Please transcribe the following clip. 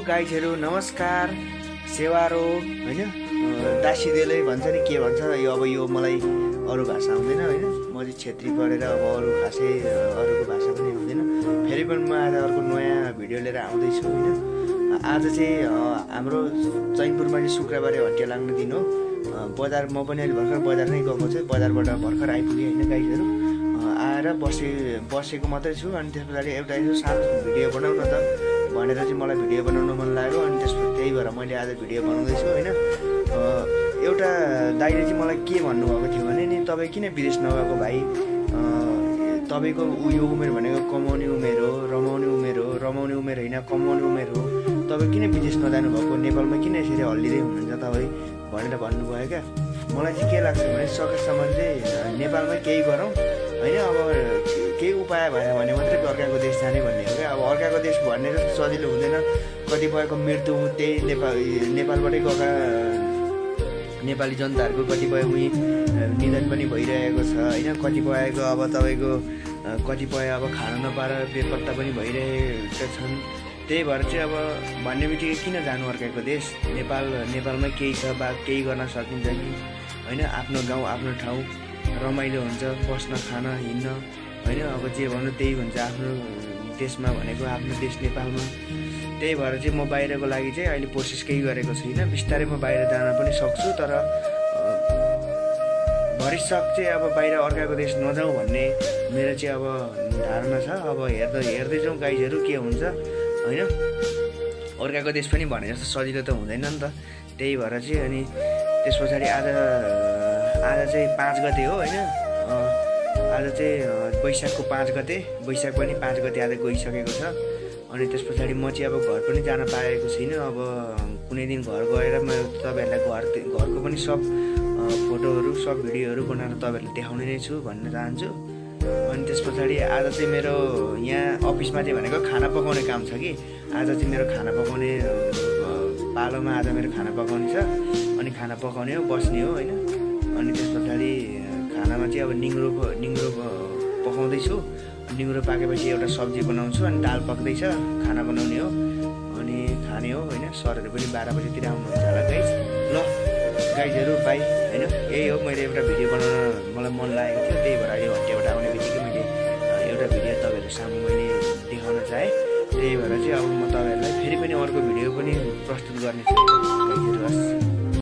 गाइजहरु नमस्कार सेवारो हैन दासीदेले भन्छ नि के भन्छ अब यो मलाई अरु भाषा आउँदैन हैन म चाहिँ क्षेत्री पढेर अब अरु खासै अरुको भाषा पनि आउँदैन फेरि पनि म आज अर्को नयाँ भिडियो लिएर आउँदै छु हैन आज चाहिँ हाम्रो चैनपुरमा चाहिँ शुक्रबारे हटिया लाग्ने दिन हो बजार म पनि अहिले भर्खर बजार नै गएको छु बजारबाट भर्खर आइपुगे हैन गाइजहरु आएर बसेको मात्रै छु अनि त्यसपछि एउटा यसो सानो भिडियो बनाउन त भनेर चाहिँ मलाई भिडियो बनाउन मन लाग्यो अनि त्यसपछि त्यही भएर मैले आज भिडियो बनाउँदै छु हैन एउटा दाइले चाहिँ मलाई के भन्नुभएको थियो भने नि तपाई किन विदेश नगएको भाइ तपाईको यो उमेर भनेको कमाउने उमेर हो रमाउने उमेर हैन कमाउने उमेर हो तपाई किन विदेश नजानु भएको नेपालमा किन यसरी हल्लिदै हुनुहुन्छ तपाई भनेर भन्नुभयो क्या मलाई चाहिँ के लाग्छ भने सकेसम्म चाहिँ नेपालमै केही गरौँ हैन अब केही उपाय भएन भने मात्रै अर्काको देश जाने भन्ने हो क्या अब अर्काको देश भन्ने जस्तो सजिलो हुँदैन कतिपयको मृत्यु त्यही नेपालबाटै गएका नेपाली जनताहरूको कतिपय निधन पनि भइरहेको छ हैन कतिपयको अब तपाईको कतिपय अब खान नपाएर बेपत्ता पनि भइरहेका छन् त्यही भएर चाहिँ अब भन्ने बित्तिकै किन जानु अर्काको देश नेपालमै केही छ बा केही गर्न सकिन्छ कि हैन आफ्नो गाउँ आफ्नो ठाउँ रमाइलो हुन्छ बस्न खान हिँड्न हैन अब जे भन्नु त्यही हुन्छ आफ्नो देशमा भनेको आफ्नो देश नेपालमा त्यही भएर चाहिँ म बाहिरको लागि चाहिँ अहिले कोसिस केही गरेको छुइनँ बिस्तारै म बाहिर जान पनि सक्छु तर भरिसक चाहिँ अब बाहिर अर्काको देश नजाउँ भन्ने मेरो चाहिँ अब धारणा छ अब हेर्दै जाउँ गाइजहरु के हुन्छ हैन अर्काको देश पनि भने जस्तो सजिलो त हुँदैन नि त त्यही भएर चाहिँ अनि त्यसपछि आज चाहिँ 5 गते हो हैन आज चाहिँ वैशाखको 5 गते वैशाख पनि 5 गते आज गइसकेको छ अनि त्यसपछि म चाहिँ अब घर पनि जान पाएको छैन अब कुनै दिन घर गएर म तपाईहरुलाई घरको पनि सब फोटोहरु सब भिडियोहरु बनाएर तपाईहरुलाई देखाउने नै छु भन्न चाहन्छु अनि त्यसपछि आज चाहिँ मेरो यहाँ अफिसमा चाहिँ भनेको खाना पकाउने काम छ कि आज चाहिँ मेरो खाना पकाउने पालोमा आज मेरो खाना पकाउने छ अनि खाना पकाउने हो बस्ने हो हैन अनि त्यसपछि खानामा चाहिँ अब निङ्ग्रो पकाउँदै छु निङ्ग्रो पाकेपछि एउटा सब्जी बनाउँछु अनि दाल पक्दैछ खाना बनाउने हो अनि खाने हो हैन सरहरु पनि 12 बजेतिर आउनुहुन्छ होला गाइस ल गाइजहरु बाइ हैन यही हो मैले एउटा भिडियो बनाउन मलाई मन लागेको थियो त्यही भएर यो हट्याबाट आउने बित्तिकै मैले एउटा भिडियो तपाईहरु सामु मैले देखाउन चाहे त्यही भएर चाहिँ अब म तपाईहरुलाई फेरि पनि अर्को भिडियो पनि प्रस्तुत गर्ने छु गाइजहरु